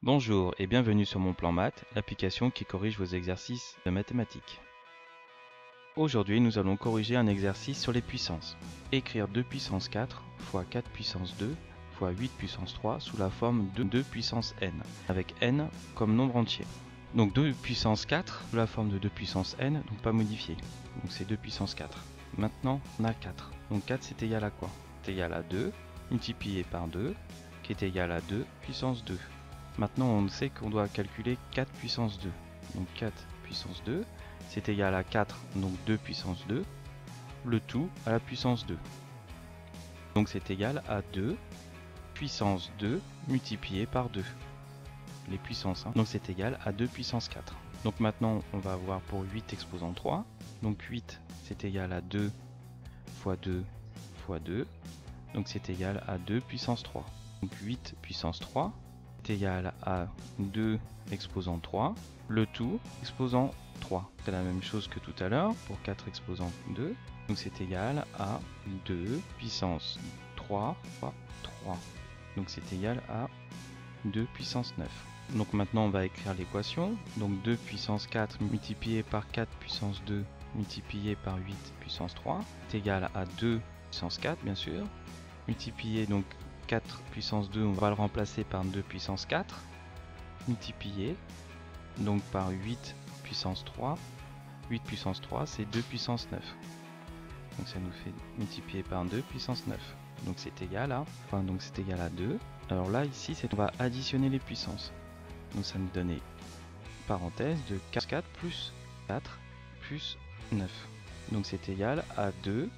Bonjour et bienvenue sur mon plan maths, l'application qui corrige vos exercices de mathématiques. Aujourd'hui, nous allons corriger un exercice sur les puissances. Écrire 2 puissance 4 fois 4 puissance 2 fois 8 puissance 3 sous la forme de 2 puissance n, avec n comme nombre entier. Donc 2 puissance 4 sous la forme de 2 puissance n, donc pas modifié. Donc c'est 2 puissance 4. Maintenant, on a 4. Donc 4 c'est égal à quoi? C'est égal à 2 multiplié par 2, qui est égal à 2 puissance 2. Maintenant, on sait qu'on doit calculer 4 puissance 2. Donc 4 puissance 2, c'est égal à 4, donc 2 puissance 2, le tout à la puissance 2. Donc c'est égal à 2 puissance 2 multiplié par 2. Les puissances, hein. Donc c'est égal à 2 puissance 4. Donc maintenant, on va avoir pour 8 exposant 3. Donc 8, c'est égal à 2 fois 2 fois 2. Donc c'est égal à 2 puissance 3. Donc 8 puissance 3 est égal à 2 exposant 3, le tout exposant 3. C'est la même chose que tout à l'heure pour 4 exposant 2. Donc c'est égal à 2 puissance 3 fois 3. Donc c'est égal à 2 puissance 9. Donc maintenant on va écrire l'équation. Donc 2 puissance 4 multiplié par 4 puissance 2 multiplié par 8 puissance 3 est égal à 2 puissance 4 bien sûr. Multiplié donc 4 puissance 2, on va le remplacer par 2 puissance 4, multiplié donc par 8 puissance 3. 8 puissance 3, c'est 2 puissance 9. Donc ça nous fait multiplier par 2 puissance 9. Donc c'est égal à, donc c'est égal à 2. Alors là, ici, on va additionner les puissances. Donc ça nous donnait, parenthèse, de 4 plus 4 plus 9. Donc c'est égal à 2.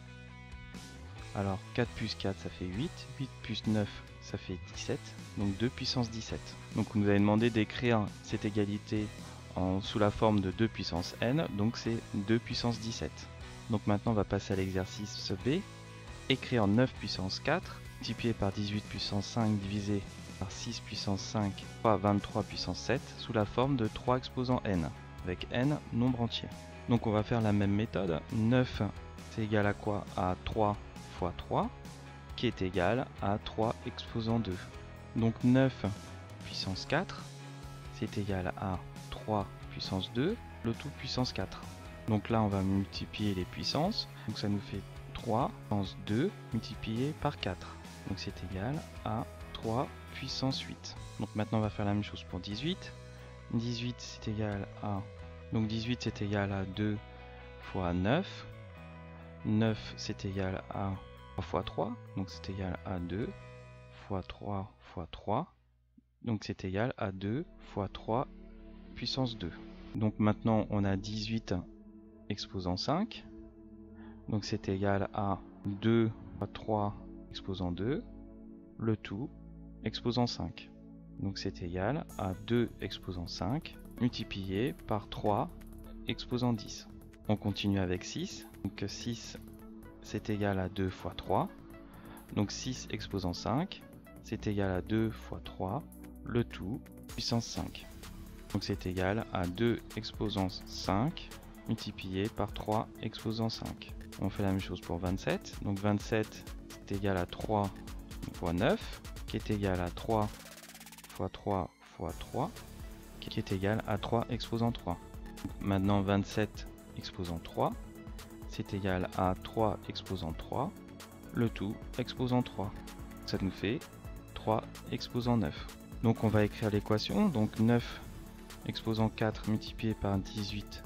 Alors 4 plus 4 ça fait 8, 8 plus 9 ça fait 17, donc 2 puissance 17. Donc on nous avait demandé d'écrire cette égalité sous la forme de 2 puissance n, donc c'est 2 puissance 17. Donc maintenant on va passer à l'exercice B, écrire 9 puissance 4, multiplié par 18 puissance 5 divisé par 6 puissance 5 fois 23 puissance 7, sous la forme de 3 exposant n, avec n nombre entier. Donc on va faire la même méthode, 9 c'est égal à quoi? À 3 fois 3, qui est égal à 3 exposant 2. Donc 9 puissance 4, c'est égal à 3 puissance 2, le tout puissance 4. Donc là, on va multiplier les puissances. Donc ça nous fait 3 puissance 2 multiplié par 4. Donc c'est égal à 3 puissance 8. Donc maintenant, on va faire la même chose pour 18. 18, c'est égal à... Donc 18, c'est égal à 2 fois 9. 9, c'est égal à 3 fois 3, donc c'est égal à 2 fois 3 fois 3, donc c'est égal à 2 fois 3 puissance 2. Donc maintenant on a 18 exposant 5, donc c'est égal à 2 fois 3 exposant 2, le tout exposant 5. Donc c'est égal à 2 exposant 5 multiplié par 3 exposant 10. On continue avec 6, donc 6 c'est égal à 2 fois 3, donc 6 exposant 5, c'est égal à 2 fois 3, le tout puissance 5. Donc c'est égal à 2 exposant 5 multiplié par 3 exposant 5. On fait la même chose pour 27, donc 27 c'est égal à 3 fois 9, qui est égal à 3 fois 3 fois 3, qui est égal à 3 exposant 3. Maintenant 27 exposant 3, c'est égal à 3 exposant 3, le tout exposant 3. Ça nous fait 3 exposant 9. Donc on va écrire l'équation, donc 9 exposant 4 multiplié par 18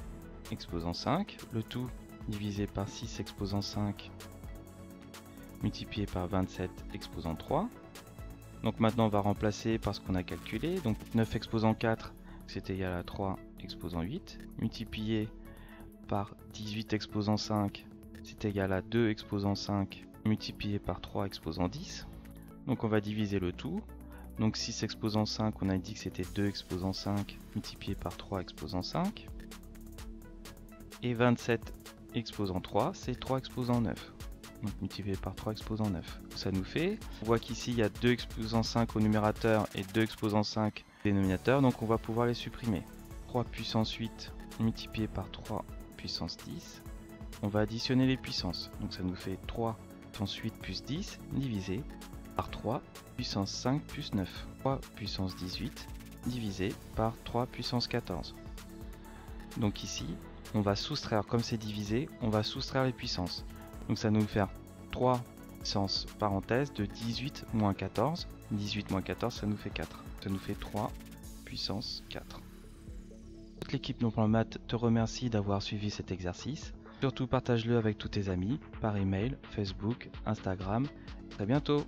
exposant 5, le tout divisé par 6 exposant 5 multiplié par 27 exposant 3. Donc maintenant on va remplacer par ce qu'on a calculé, donc 9 exposant 4 c'est égal à 3 exposant 8, multiplié par 18 exposant 5, c'est égal à 2 exposant 5 multiplié par 3 exposant 10. Donc on va diviser le tout. Donc 6 exposant 5, on a dit que c'était 2 exposant 5 multiplié par 3 exposant 5. Et 27 exposant 3, c'est 3 exposant 9. Donc multiplié par 3 exposant 9. Ça nous fait, on voit qu'ici il y a 2 exposant 5 au numérateur et 2 exposant 5 au dénominateur, donc on va pouvoir les supprimer. 3 puissance 8 multiplié par 3 puissance 10, on va additionner les puissances, donc ça nous fait 3 puissance 8 plus 10 divisé par 3 puissance 5 plus 9, 3 puissance 18 divisé par 3 puissance 14. Donc ici, on va soustraire, comme c'est divisé, on va soustraire les puissances. Donc ça va nous faire 3 puissance parenthèse de 18 moins 14. 18 moins 14, ça nous fait 4. Ça nous fait 3 puissance 4. Toute l'équipe Non Plan Maths te remercie d'avoir suivi cet exercice. Surtout partage-le avec tous tes amis, par email, Facebook, Instagram. À bientôt!